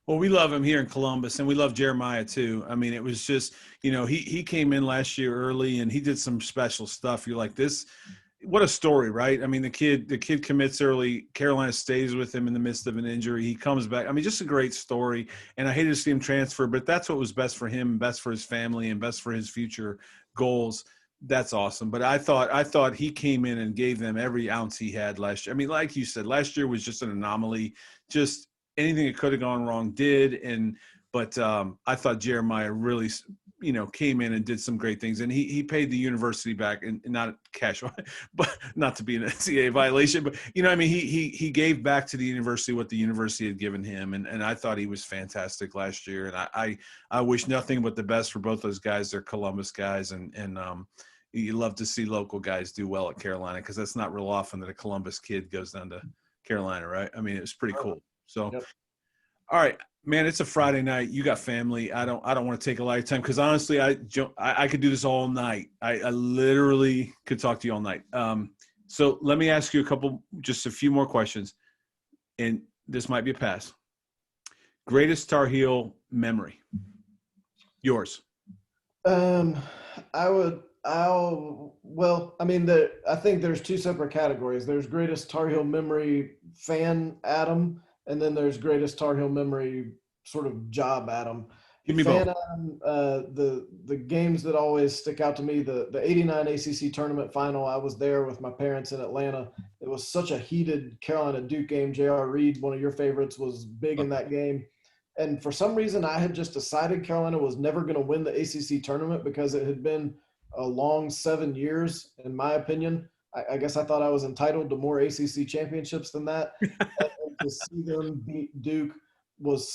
Well, we love him here in Columbus, and we love Jeremiah too. I mean, it was just, he came in last year early, and he did some special stuff. You're like, this – what a story, right? I mean, the kid commits early. Carolina stays with him in the midst of an injury. He comes back. I mean, just a great story. And I hated to see him transfer, but that's what was best for him, best for his family, and best for his future goals. That's awesome. But I thought he came in and gave them every ounce he had last year. I mean, like you said, last year was just an anomaly. Just anything that could have gone wrong did. But I thought Jeremiah really – came in and did some great things, and he paid the university back, and not cash, but not to be an NCAA violation, but he gave back to the university what the university had given him, and I thought he was fantastic last year, and I wish nothing but the best for both those guys. They're Columbus guys, and you love to see local guys do well at Carolina because that's not real often that a Columbus kid goes down to Carolina, right? I mean, it was pretty cool. So, yep. All right. Man, it's a Friday night. You got family. I don't want to take a lot of time because honestly, I could do this all night. I literally could talk to you all night. So let me ask you just a few more questions, and this might be a pass. Greatest Tar Heel memory? Yours. I think there's 2 separate categories. There's greatest Tar Heel memory fan, Adam, and then there's greatest Tar Heel memory sort of job, Adam. Give me Fan both. Adam, the games that always stick out to me, the '89 ACC tournament final. I was there with my parents in Atlanta. It was such a heated Carolina Duke game. J.R. Reed, one of your favorites, was big in that game. And for some reason, I had just decided Carolina was never going to win the ACC tournament because it had been a long 7 years, in my opinion. I guess I thought I was entitled to more ACC championships than that. And to see them beat Duke it was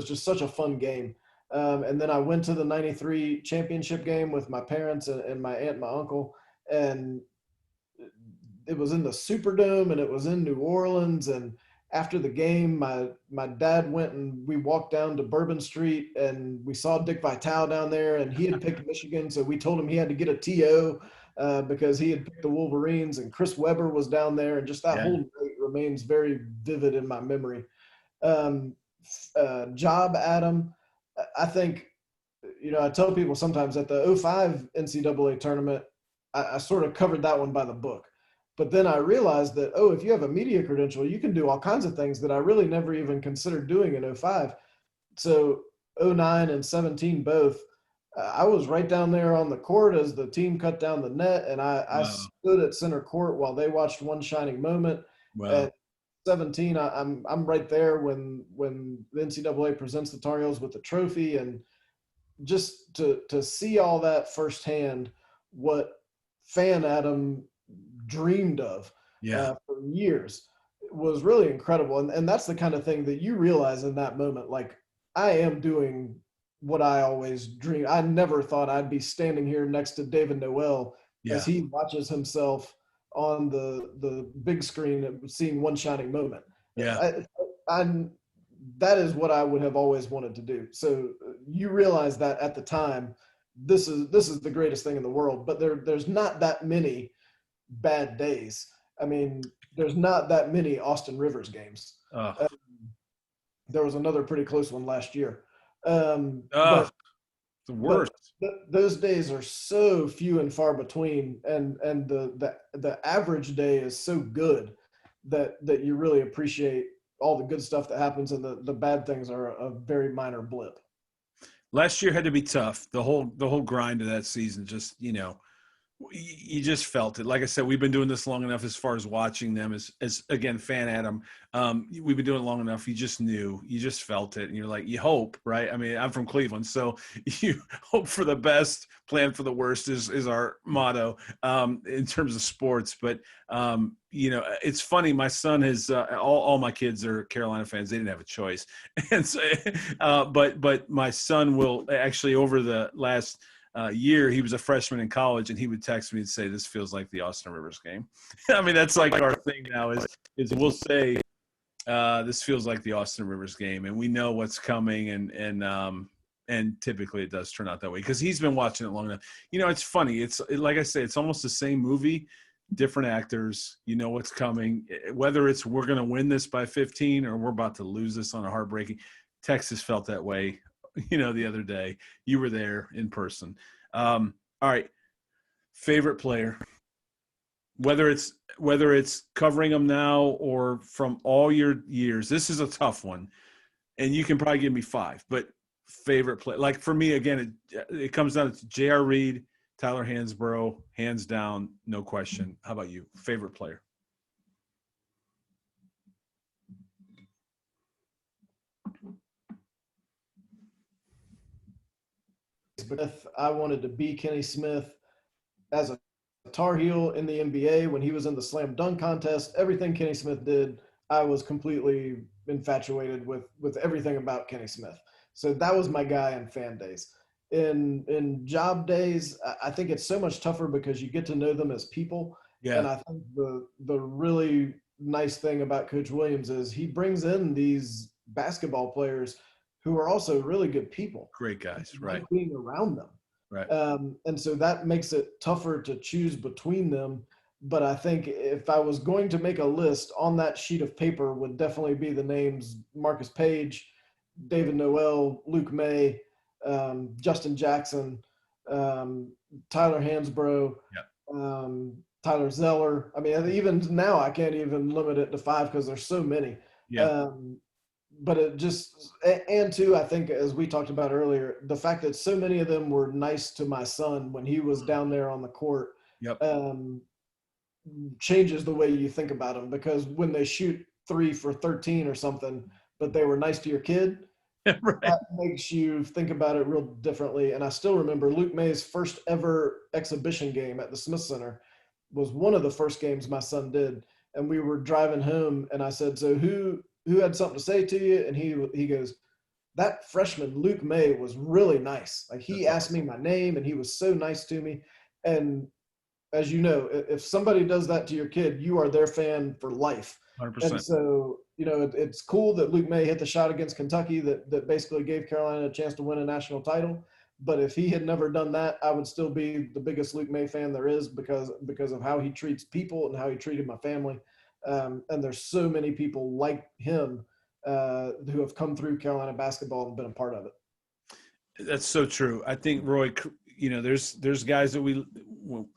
just such a fun game. And then I went to the '93 championship game with my parents and my aunt and my uncle. And it was in the Superdome and it was in New Orleans. And after the game, my dad went and we walked down to Bourbon Street and we saw Dick Vitale down there and he had picked Michigan. So we told him he had to get a TO because he had picked the Wolverines, and Chris Webber was down there. And just that whole night remains very vivid in my memory. Job, Adam, I think, I tell people sometimes at the '05 NCAA tournament, I sort of covered that one by the book. But then I realized that, if you have a media credential, you can do all kinds of things that I really never even considered doing in '05. So '09 and '17 both, I was right down there on the court as the team cut down the net, and I stood at center court while they watched one shining moment. Wow. At 17, I'm right there when the NCAA presents the Tar Heels with the trophy, and just to see all that firsthand, what Fan Adam dreamed of for years, was really incredible. And that's the kind of thing that you realize in that moment, like, I am doing what I always dreamed. I never thought I'd be standing here next to David Noel as he watches himself on the big screen, seeing one shining moment. That is what I would have always wanted to do. So you realize that at the time, this is the greatest thing in the world. But there's not that many bad days. I mean, there's not that many Austin Rivers games. There was another pretty close one last year. But the worst. Those days are so few and far between, and the average day is so good that you really appreciate all the good stuff that happens, and the bad things are a very minor blip. Last year had to be tough. The whole grind of that season, just, you just felt it. Like I said, we've been doing this long enough as far as watching them as again, Fan Adam. We've been doing it long enough. You just knew, you just felt it. And you're like, you hope, right? I mean, I'm from Cleveland, so you hope for the best, plan for the worst is our motto in terms of sports. But, it's funny. My son has, all my kids are Carolina fans. They didn't have a choice. And so, but my son will actually, over the last year, he was a freshman in college, and he would text me and say, "This feels like the Austin Rivers game." I mean, that's like our thing now is we'll say, "This feels like the Austin Rivers game," and we know what's coming, and typically it does turn out that way because he's been watching it long enough. It's funny. It's like I say, it's almost the same movie, different actors. You know what's coming, whether it's we're going to win this by 15 or we're about to lose this on a heartbreaking. Texas felt that way. The other day you were there in person. All right. Favorite player, whether it's covering them now or from all your years. This is a tough one, and you can probably give me 5, but favorite play, like for me, again, it comes down to J.R. Reed, Tyler Hansbrough, hands down, no question. How about you? Favorite player? I wanted to be Kenny Smith as a Tar Heel in the NBA when he was in the slam dunk contest. Everything Kenny Smith did, I was completely infatuated with everything about Kenny Smith. So that was my guy in fan days. In job days, I think it's so much tougher because you get to know them as people. Yeah. And I think the really nice thing about Coach Williams is he brings in these basketball players who are also really good people. Great guys, right? Like being around them. Right. And so that makes it tougher to choose between them. But I think if I was going to make a list on that sheet of paper would definitely be the names Marcus Page, David Noel, Luke May, Justin Jackson, Tyler Hansbrough, Tyler Zeller. I mean, even now I can't even limit it to 5 because there's so many. but it just, and too, I think, as we talked about earlier, the fact that so many of them were nice to my son when he was down there on the court, Yep. changes the way you think about them, because when they shoot 3 for 13 or something, but they were nice to your kid, Right. that makes you think about it real differently. And I still remember Luke May's first ever exhibition game at the Smith Center was one of the first games my son did. And we were driving home, and I said, "So who had something to say to you?" And he goes, "That freshman Luke May was really nice. Like, he That's asked me awesome. my name, and he was so nice to me." And as you know, if somebody does that to your kid, you are their fan for life. And 100%. so, it's cool that Luke May hit the shot against Kentucky that basically gave Carolina a chance to win a national title. But if he had never done that, I would still be the biggest Luke May fan there is, because of how he treats people and how he treated my family. And there's so many people like him who have come through Carolina basketball and been a part of it. That's so true. I think, Roy, there's guys that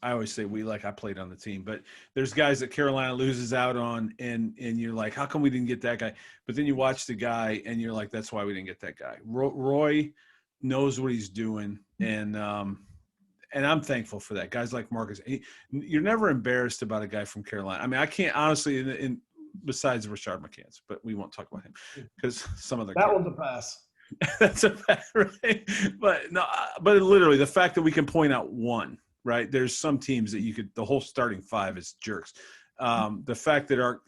I always say I played on the team, but there's guys that Carolina loses out on, and you're like, how come we didn't get that guy? But then you watch the guy and you're like, that's why we didn't get that guy. Roy knows what he's doing. And I'm thankful for that. Guys like Marcus, you're never embarrassed about a guy from Carolina. I mean, I can't honestly, besides Rashard McCants, but we won't talk about him because some other that one's a pass. That's a fact, right? But no, but literally the fact that we can point out one, right? There's some teams that the whole starting five is jerks. The fact that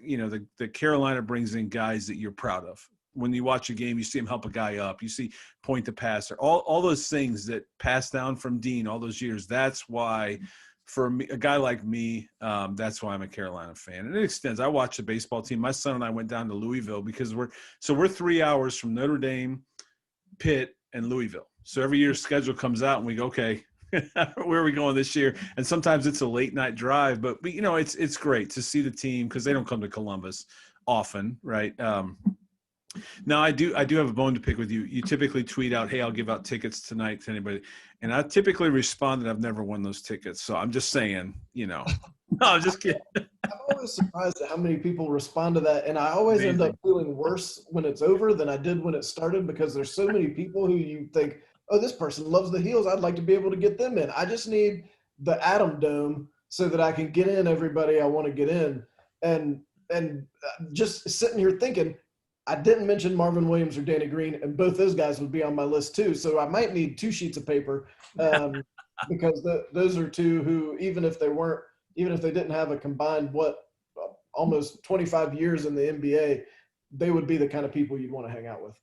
the Carolina brings in guys that you're proud of. When you watch a game, you see him help a guy up. You see point to passer, all those things that passed down from Dean all those years. That's why, for me, a guy like me, that's why I'm a Carolina fan. And it extends. I watch the baseball team. My son and I went down to Louisville because we're 3 hours from Notre Dame, Pitt, and Louisville. So every year schedule comes out and we go, okay, where are we going this year? And sometimes it's a late night drive, but it's great to see the team because they don't come to Columbus often, right? Now I do have a bone to pick with you. You typically tweet out, "Hey, I'll give out tickets tonight to anybody," and I typically respond that I've never won those tickets. So I'm just saying, No, I'm just kidding. I'm always surprised at how many people respond to that, and I always end Amazing. up feeling worse when it's over than I did when it started, because there's so many people who you think, "Oh, this person loves the Heels. I'd like to be able to get them in. I just need the Atom Dome so that I can get in everybody I want to get in." And just sitting here thinking, I didn't mention Marvin Williams or Danny Green, and both those guys would be on my list too. So I might need 2 sheets of paper, because those are two who, even if they didn't have a combined almost 25 years in the NBA, they would be the kind of people you'd want to hang out with.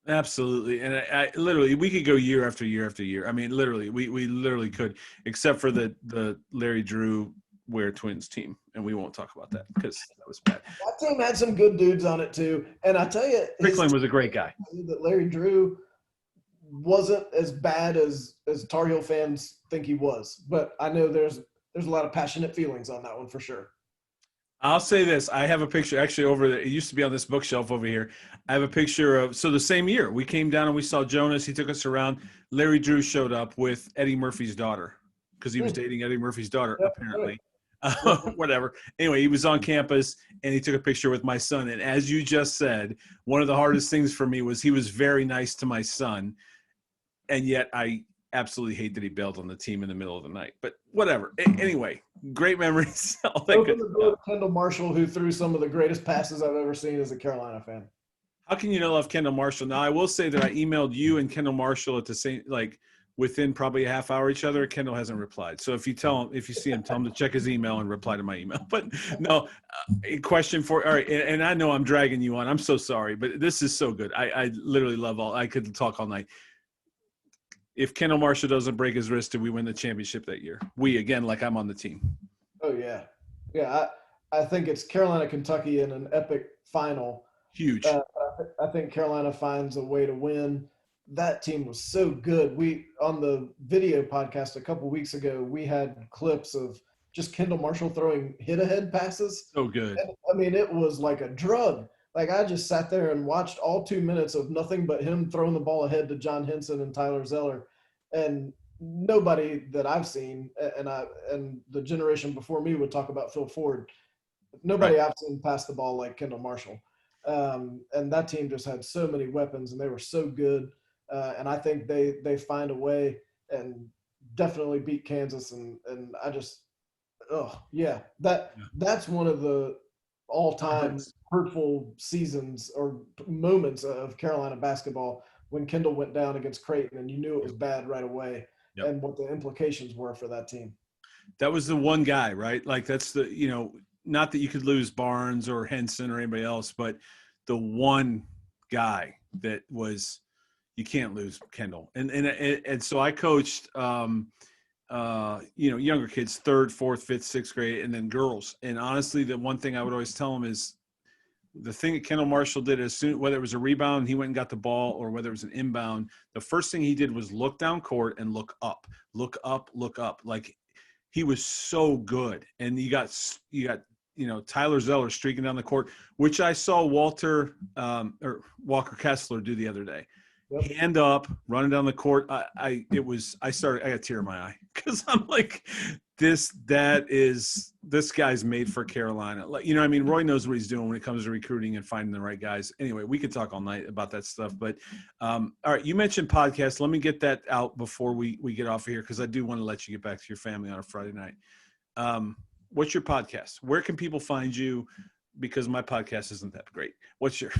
Absolutely. And I literally, we could go year after year after year. I mean, literally, we literally could, except for the Larry Drew Ware Twins team. And we won't talk about that because that was bad. That team had some good dudes on it too. And I tell you, Strickland was a great guy. That Larry Drew wasn't as bad as Tar Heel fans think he was. But I know there's a lot of passionate feelings on that one for sure. I'll say this. I have a picture actually over there. It used to be on this bookshelf over here. I have a picture of, so the same year we came down and we saw Jonas. He took us around. Larry Drew showed up with Eddie Murphy's daughter because he was dating Eddie Murphy's daughter, apparently. Whatever. Anyway, he was on campus and he took a picture with my son. And as you just said, one of the hardest things for me was he was very nice to my son. And yet I absolutely hate that he bailed on the team in the middle of the night, but whatever. Anyway, great memories. All that Open good the door stuff. to Kendall Marshall, who threw some of the greatest passes I've ever seen as a Carolina fan. How can you not love Kendall Marshall? Now, I will say that I emailed you and Kendall Marshall at the same, within probably a half hour each other. Kendall hasn't replied. So if you see him, tell him to check his email and reply to my email. But no, a question for, all right. And I know I'm dragging you on. I'm so sorry, but this is so good. I literally love I could talk all night. If Kendall Marshall doesn't break his wrist, do we win the championship that year? Again, like I'm on the team. Oh yeah. Yeah. I think it's Carolina, Kentucky in an epic final. Huge. I think Carolina finds a way to win. That team was so good. On the video podcast a couple weeks ago, we had clips of just Kendall Marshall throwing hit-ahead passes. So good. And, I mean, it was like a drug. Like, I just sat there and watched all 2 minutes of nothing but him throwing the ball ahead to John Henson and Tyler Zeller. And nobody that I've seen, and the generation before me would talk about Phil Ford. Nobody I've seen pass the ball like Kendall Marshall. And that team just had so many weapons, and they were so good. And I think they find a way and definitely beat Kansas. And I just, oh yeah, that's one of the It all-time hurts. hurtful seasons or moments of Carolina basketball when Kendall went down against Creighton, and you knew it was Yep. bad right away, Yep. and what the implications were for that team. That was the one guy, right? Like that's the, not that you could lose Barnes or Henson or anybody else, but the one guy that was, you can't lose Kendall. And so I coached, younger kids, third, fourth, fifth, sixth grade, and then girls. And honestly, the one thing I would always tell them is the thing that Kendall Marshall did, as soon, whether it was a rebound, he went and got the ball, or whether it was an inbound, the first thing he did was look down court and look up, look up, look up. Like, he was so good. And you got Tyler Zeller streaking down the court, which I saw Walker Kessler do the other day. Yep. Hand up, running down the court. I got a tear in my eye because I'm like, this guy's made for Carolina. Like, Roy knows what he's doing when it comes to recruiting and finding the right guys. Anyway, we could talk all night about that stuff. But all right, you mentioned podcasts. Let me get that out before we get off of here, because I do want to let you get back to your family on a Friday night. What's your podcast? Where can people find you? Because my podcast isn't that great. What's your?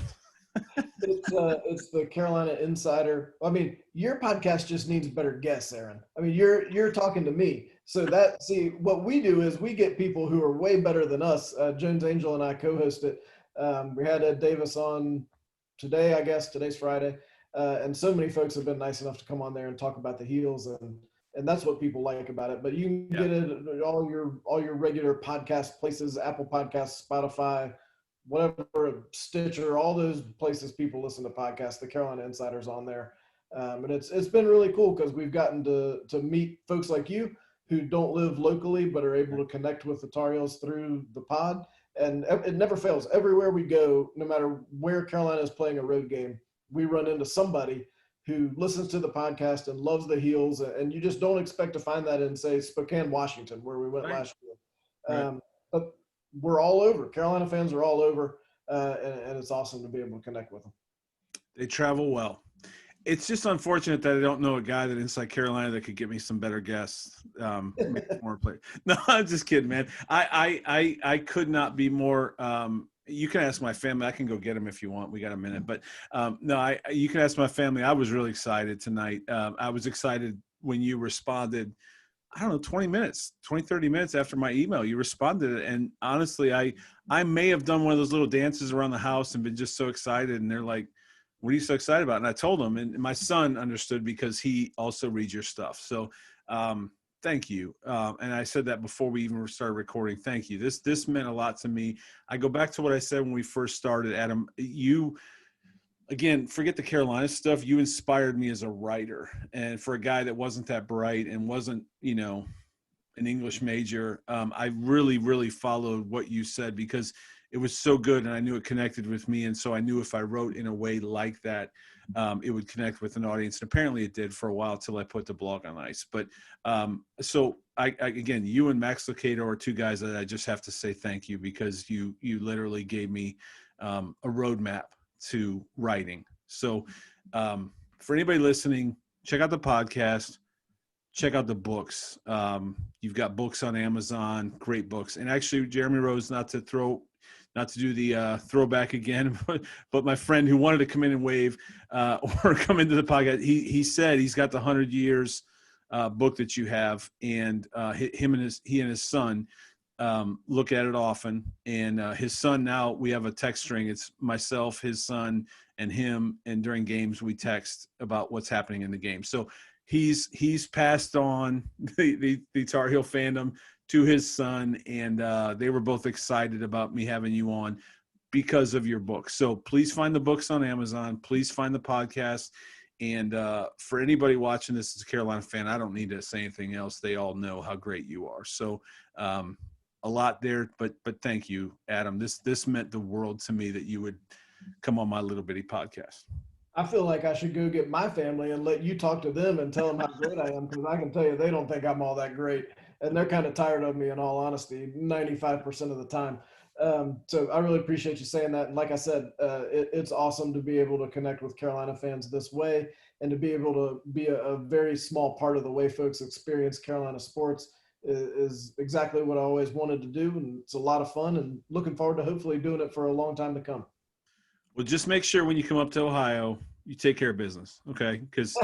It's the Carolina Insider. I mean, your podcast just needs better guests, Aaron. I mean, you're talking to me. So what we do is we get people who are way better than us. Jones Angel and I co-host it. We had Ed Davis on today, I guess. Today's Friday. And so many folks have been nice enough to come on there and talk about the Heels, and that's what people like about it. But you can get it at all your regular podcast places, Apple Podcasts, Spotify, whatever, Stitcher, all those places people listen to podcasts. The Carolina Insider's on there. And it's been really cool because we've gotten to meet folks like you who don't live locally but are able to connect with the Tar Heels through the pod. And it never fails. Everywhere we go, no matter where Carolina is playing a road game, we run into somebody who listens to the podcast and loves the Heels. And you just don't expect to find that in, say, Spokane, Washington, where we went last year. But we're all over. Carolina fans are all over, and it's awesome to be able to connect with them. They travel well. It's just unfortunate that I don't know a guy that inside Carolina that could get me some better guests. More play. No, I'm just kidding, man. I could not be more. You can ask my family. I can go get them if you want. We got a minute, but no, you can ask my family. I was really excited tonight. I was excited when you responded. I don't know, 20, 30 minutes after my email, you responded. And honestly, I may have done one of those little dances around the house and been just so excited. And they're like, what are you so excited about? And I told them, and my son understood because he also reads your stuff. So thank you. And I said that before we even started recording. Thank you. This meant a lot to me. I go back to what I said when we first started, Adam. Again, forget the Carolina stuff. You inspired me as a writer, and for a guy that wasn't that bright and wasn't, an English major, I really, really followed what you said because it was so good, and I knew it connected with me. And so I knew if I wrote in a way like that, it would connect with an audience. And apparently it did for a while till I put the blog on ice. But so again, you and Max Lucado are two guys that I just have to say thank you, because you literally gave me a roadmap to writing. So for anybody listening, check out the podcast, check out the books. You've got books on Amazon, great books. And actually, Jeremy Rose, not to do the throwback again, but my friend who wanted to come in and wave or come into the podcast, he said he's got the 100 Years book that you have, and he and his son look at it often. And his son, now we have a text string. It's myself, his son, and him. And during games, we text about what's happening in the game. So he's passed on the Tar Heel fandom to his son, and they were both excited about me having you on because of your book. So please find the books on Amazon. Please find the podcast. And for anybody watching this as a Carolina fan, I don't need to say anything else. They all know how great you are. So a lot there, but thank you, Adam. This meant the world to me that you would come on my little bitty podcast. I feel like I should go get my family and let you talk to them and tell them how great I am, because I can tell you they don't think I'm all that great. And they're kind of tired of me, in all honesty, 95% of the time. So I really appreciate you saying that. And like I said, it's awesome to be able to connect with Carolina fans this way and to be able to be a very small part of the way folks experience Carolina sports is exactly what I always wanted to do. And it's a lot of fun and looking forward to hopefully doing it for a long time to come. Well, just make sure when you come up to Ohio, you take care of business, okay? Because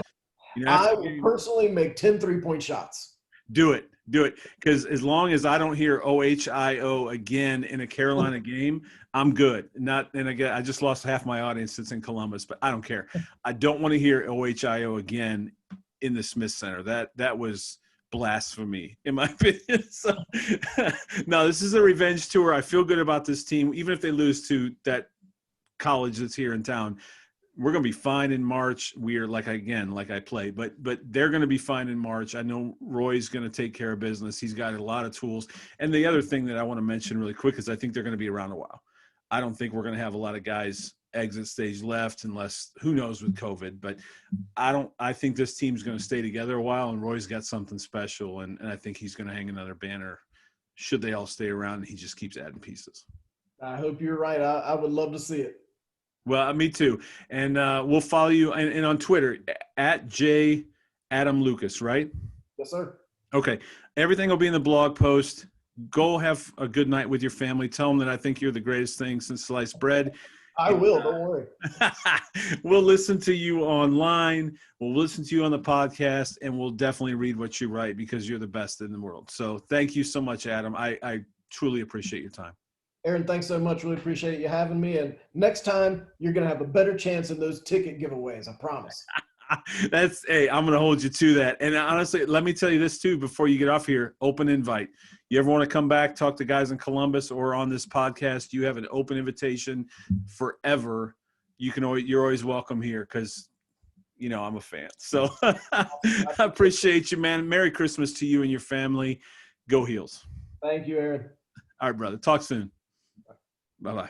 I will personally make 10 3-point shots. Do it. Because as long as I don't hear OHIO again in a Carolina game, I'm good. And again, I just lost half my audience that's in Columbus, but I don't care. I don't want to hear OHIO again in the Smith Center. That was blasphemy, in my opinion. So, no, this is a revenge tour. I feel good about this team, even if they lose to that college that's here in town. We're going to be fine in March. We are like I play, but they're going to be fine in March. I know Roy's going to take care of business. He's got a lot of tools. And the other thing that I want to mention really quick is I think they're going to be around a while. I don't think we're going to have a lot of guys exit stage left unless who knows with COVID, but I think this team's going to stay together a while, and Roy's got something special. And I think he's going to hang another banner should they all stay around, and he just keeps adding pieces. I hope you're right. I would love to see it. Well, me too. And we'll follow you and on Twitter at J Adam Lucas, right? Yes, sir. Okay. Everything will be in the blog post. Go have a good night with your family. Tell them that I think you're the greatest thing since sliced bread. I will. Don't worry. We'll listen to you online. We'll listen to you on the podcast, and we'll definitely read what you write because you're the best in the world. So thank you so much, Adam. I truly appreciate your time. Aaron, thanks so much. Really appreciate you having me. And next time, you're going to have a better chance in those ticket giveaways. I promise. Hey, I'm going to hold you to that. And honestly, let me tell you this too, before you get off here, open invite. You ever want to come back, talk to guys in Columbus or on this podcast, you have an open invitation forever. You're always welcome here because, I'm a fan. So I appreciate you, man. Merry Christmas to you and your family. Go Heels. Thank you, Aaron. All right, brother. Talk soon. Bye-bye.